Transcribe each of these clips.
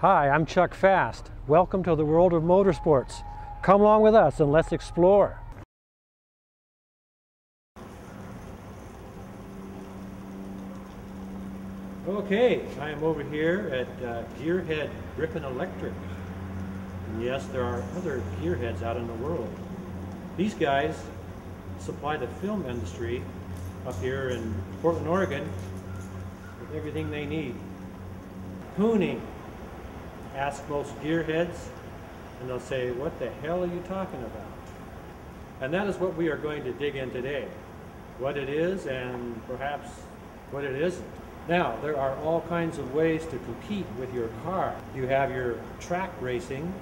Hi, I'm Chuck Fasst. Welcome to the world of motorsports. Come along with us and let's explore. Okay, I am over here at Gearhead Griffin Electric. And yes, there are other gearheads out in the world. These guys supply the film industry up here in Portland, Oregon with everything they need. Hooning. Ask most gearheads and they'll say, what the hell are you talking about? And that is what we are going to dig in today. What it is and perhaps what it isn't. Now, there are all kinds of ways to compete with your car. You have your track racing.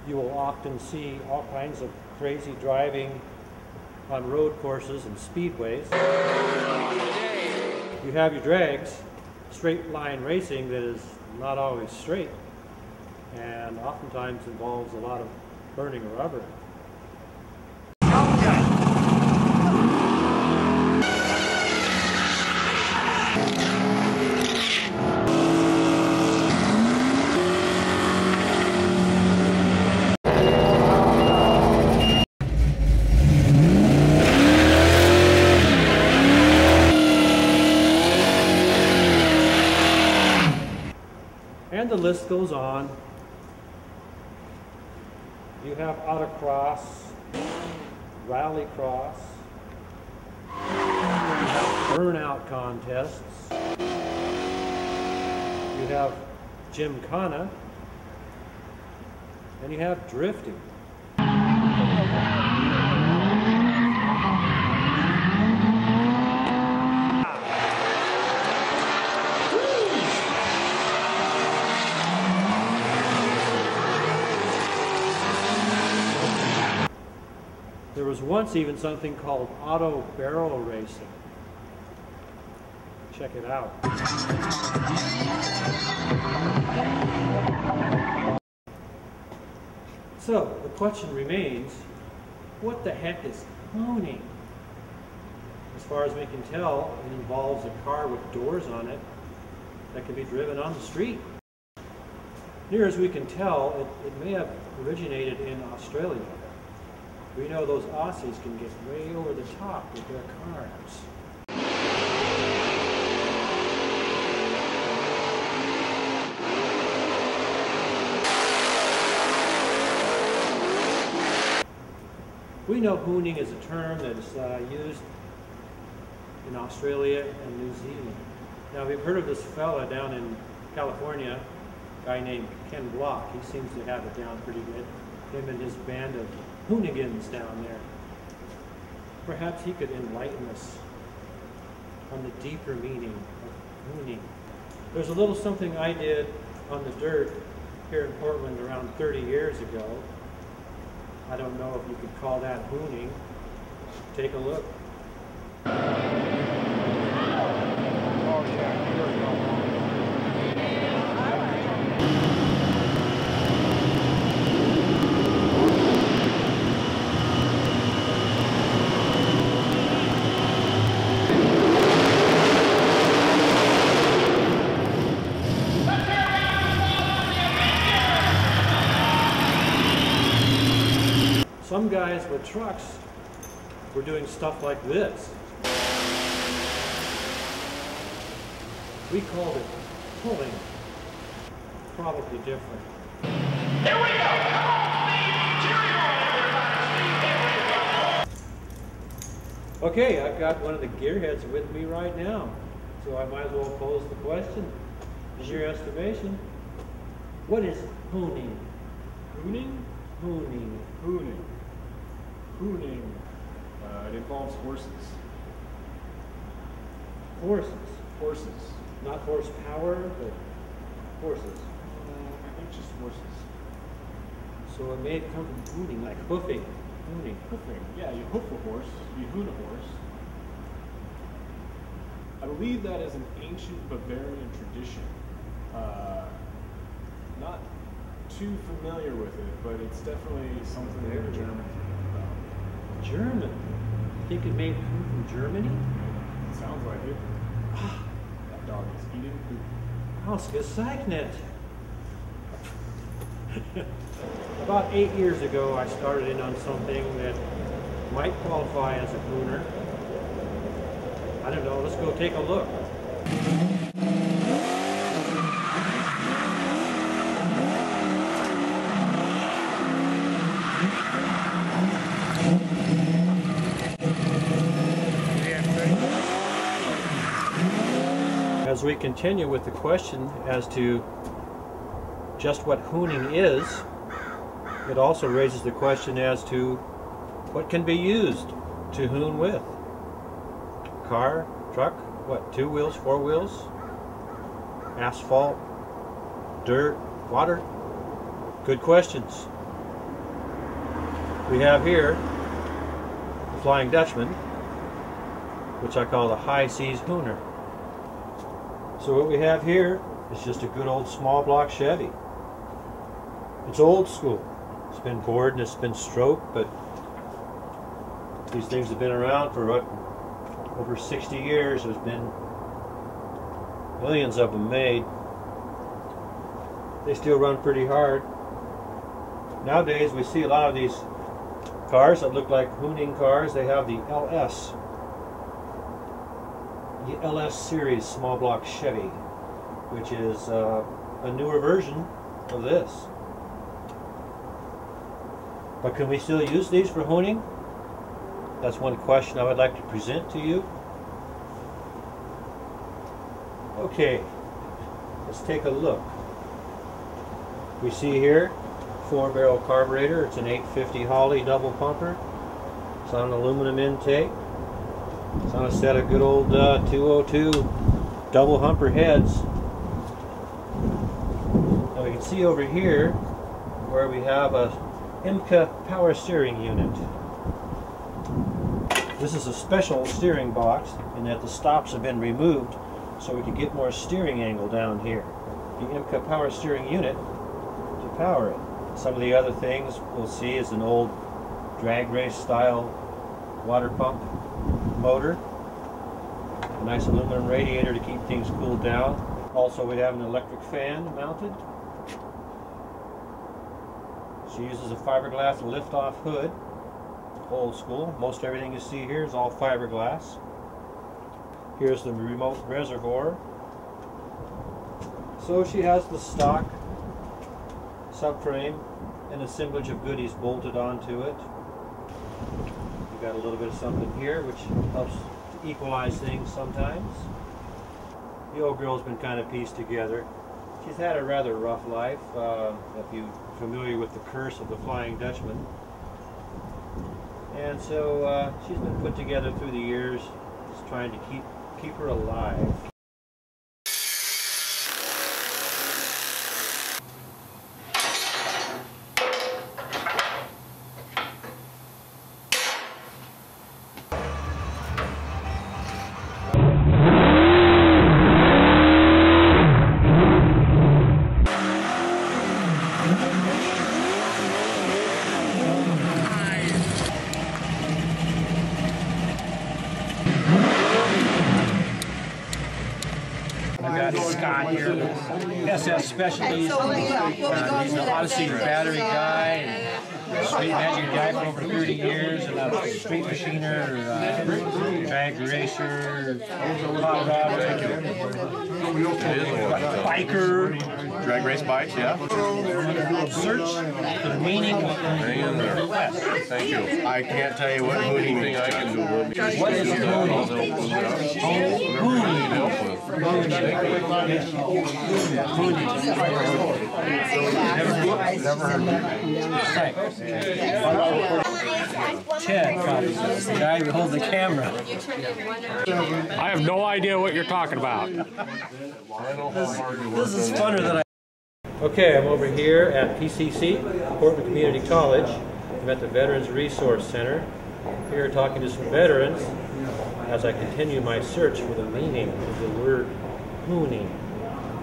You will often see all kinds of crazy driving on road courses and speedways. You have your drags, straight line racing that is not always straight and oftentimes involves a lot of burning of rubber. And the list goes on. You have autocross, rallycross, you have burnout contests, you have gymkhana, and you have drifting. There was once even something called auto barrel racing. Check it out. So the question remains, what the heck is hooning? As far as we can tell, it involves a car with doors on it that can be driven on the street. Near as we can tell, it may have originated in Australia. We know those Aussies can get way over the top with their cars. We know hooning is a term that is used in Australia and New Zealand. Now we've heard of this fella down in California, a guy named Ken Block. He seems to have it down pretty good. Him and his band of Hoonigans down there. Perhaps he could enlighten us on the deeper meaning of hooning. There's a little something I did on the dirt here in Portland around 30 years ago. I don't know if you could call that hooning. Take a look. Oh yeah, here we go. Some guys with trucks were doing stuff like this. We called it pulling. Probably different. Here we go! Come on, Steve! Cheerio, everybody! Steve, here we go! Okay, I've got one of the gearheads with me right now, so I might as well pose the question. In your estimation, what is hooning? Hooning? Hooning. Hooning. Hooning. It involves horses. Horses? Horses. Not horsepower, but horses. I think just horses. So it may have come from hooning, like hoofing. Hooning. Hoofing. Yeah, you hoof a horse, you hoon a horse. I believe that is an ancient Bavarian tradition. Not too familiar with it, but it's definitely something that the Germans know about. German? You think it may have come from Germany? It sounds like it. That dog is eating poop. Ausgezeichnet. About 8 years ago, I started in on something that might qualify as a Hooner. I don't know, let's go take a look. As we continue with the question as to just what hooning is, it also raises the question as to what can be used to hoon with. Car, truck, what, 2 wheels, 4 wheels, asphalt, dirt, water? Good questions. We have here the Flying Dutchman, which I call the high seas hooner. So what we have here is just a good old small block Chevy. It's old school. It's been bored and it's been stroked, but these things have been around for what, over 60 years. There's been millions of them made. They still run pretty hard. Nowadays we see a lot of these cars that look like hooning cars. They have the LS series small block Chevy, which is a newer version of this. But can we still use these for hooning? That's one question I would like to present to you. Okay, let's take a look. We see here 4-barrel carburetor. It's an 850 Holley double pumper. It's on an aluminum intake. It's on a set of good old 202 double humper heads. Now we can see over here where we have a NWTPA power steering unit. This is a special steering box in that the stops have been removed so we can get more steering angle down here. The NWTPA power steering unit to power it. Some of the other things we'll see is an old drag race style water pump motor, a nice aluminum radiator to keep things cooled down. Also we have an electric fan mounted. She uses a fiberglass lift-off hood, old school. Most everything you see here is all fiberglass. Here's the remote reservoir. So she has the stock subframe and assemblage of goodies bolted onto it. We've got a little bit of something here which helps to equalize things sometimes. The old girl's been kind of pieced together. She's had a rather rough life, if you're familiar with the curse of the Flying Dutchman. And so she's been put together through the years, just trying to keep her alive. Scott here, SS Specialties. He's an Odyssey battery guy, and street magic guy for over 30 years, and a street machiner, drag racer, Colorado, biker. Drag race bikes, yeah. Search for the meaning of the West. Thank you. I can't tell you what hooning means. I can do. What is hooning? Chad, the guy who holds the camera. I have no idea what you're talking about. This is funner than I... Okay, I'm over here at PCC, Portland Community College. I'm at the Veterans Resource Center. Here talking to some veterans as I continue my search for the meaning of the word hooning,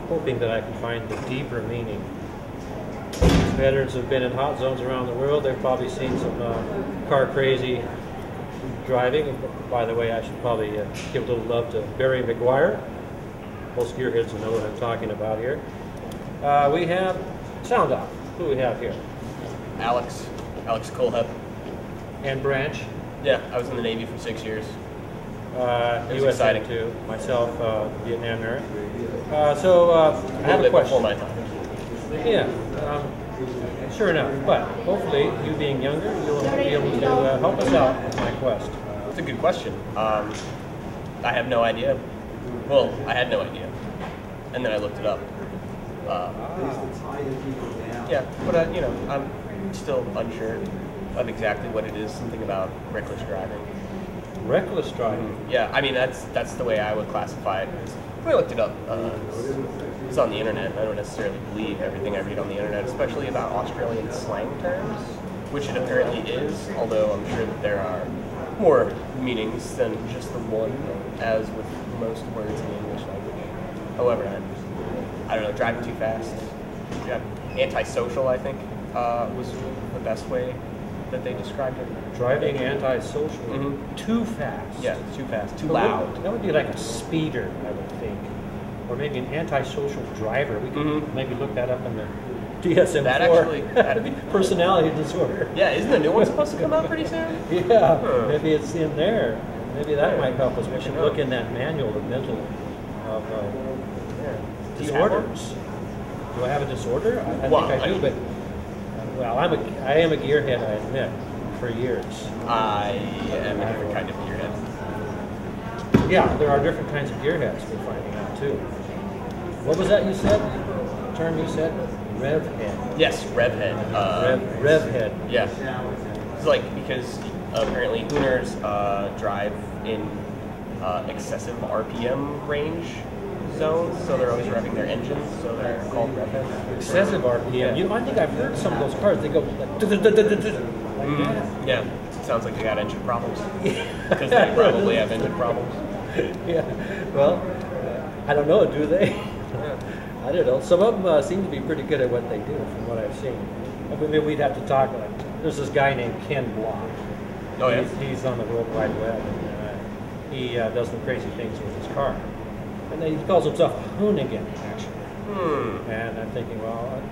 hoping that I can find the deeper meaning. Veterans have been in hot zones around the world. They've probably seen some car crazy driving. By the way, I should probably give a little love to Barry McGuire. most gearheads will know what I'm talking about here. We have Sound Off. Who do we have here? Alex Colehep. And Branch. Yeah, I was in the Navy for 6 years. It was exciting too. Myself, Vietnam era. I have a question. Before my time. Yeah, sure enough. But hopefully, you being younger, you'll be able to help us out with my quest. It's a good question. I have no idea. Well, I had no idea, and then I looked it up. Yeah, but I'm still unsure of exactly what it is. Something about reckless driving. Reckless driving. Yeah, I mean that's the way I would classify it. When I looked it up, it's on the internet. I don't necessarily believe everything I read on the internet, especially about Australian slang terms, which it apparently is. Although I'm sure that there are more meanings than just the one, as with most words in the English language. However, I don't know. Driving too fast. Yeah, antisocial, I think, was the best way that they described it. Driving antisocial. Too fast. Yeah, too fast, too loud. That would be like a speeder, I would think. Or maybe an antisocial driver. We could maybe look that up in the DSM-4. That'd be personality disorder. Yeah, isn't the new one supposed to come out pretty soon? Yeah, maybe it's in there. Maybe that might help us. We should look in that manual of mental disorders. Do I have a disorder? I think I do, but well, I am a gearhead, I admit, for years. I am a different kind of gearhead. Yeah, there are different kinds of gearheads we're finding out too. What was that you said? The term you said? Rev head. Yes, rev head. Rev head. Yeah. It's like because apparently Hooners drive in excessive RPM range zones, so they're always revving their engines, so they're called rev heads. Excessive RPM. Yeah. You know, I think I've heard some of those cars. They go like that. Yeah. Sounds like they got engine problems. Because they probably have engine problems. Yeah. Well, I don't know. Do they? I don't know. Some of them seem to be pretty good at what they do, from what I've seen. I mean, we'd have to talk. Like, there's this guy named Ken Block. Oh yeah. He's on the World Wide Web. And, he does some crazy things with his car. And he calls himself a Hoonigan, actually. And I'm thinking, well,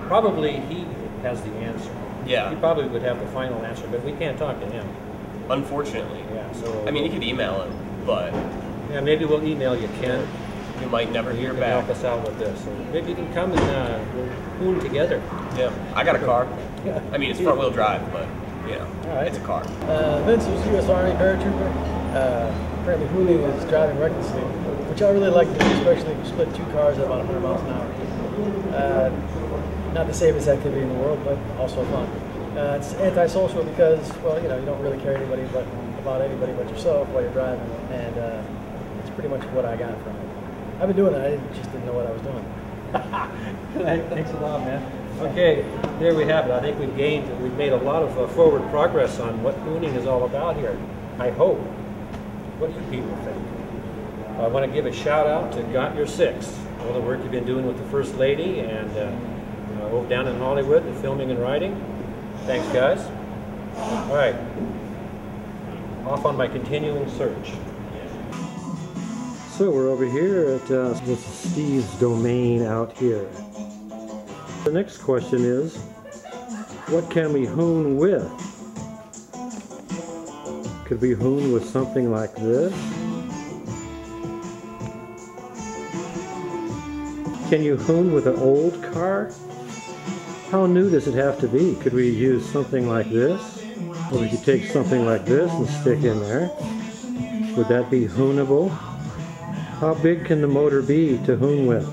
probably he has the answer. Yeah. He probably would have the final answer, but we can't talk to him. Unfortunately. Yeah. So. I mean, you could email him, but. Yeah, maybe we'll email you, Ken. You might never hear back. back. Help us out with this. So maybe you can come and we'll Hoon together. Yeah. I got a car. Yeah. I mean, it's front-wheel drive, but it's a car. Vince was U.S. Army paratrooper. Apparently Hooning was driving recklessly, which I really like to do, especially if you split two cars at about 100 miles an hour. Not the safest activity in the world, but also fun. It's antisocial because, well, you don't really care about anybody but yourself while you're driving, and it's pretty much what I got from it. I've been doing it, I just didn't know what I was doing. Thanks a lot, man. Okay, there we have it. I think we've made a lot of forward progress on what Hooning is all about here. I hope. What do you people think? I want to give a shout out to Got Your Six, all the work you've been doing with the First Lady and over down in Hollywood, the filming and writing. Thanks, guys. All right, off on my continuing search. So we're over here at this is Steve's domain out here. The next question is, what can we Hoon with? Could we Hoon with something like this? Can you Hoon with an old car? How new does it have to be? Could we use something like this? Or we could take something like this and stick in there. Would that be Hoonable? How big can the motor be to Hoon with?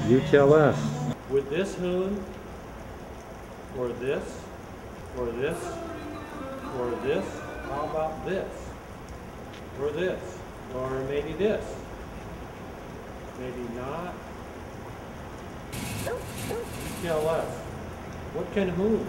You tell us. Would this Hoon? Or this? Or this? Or this? How about this? Or this? Or maybe this? Maybe not? You tell us. What can Hoon?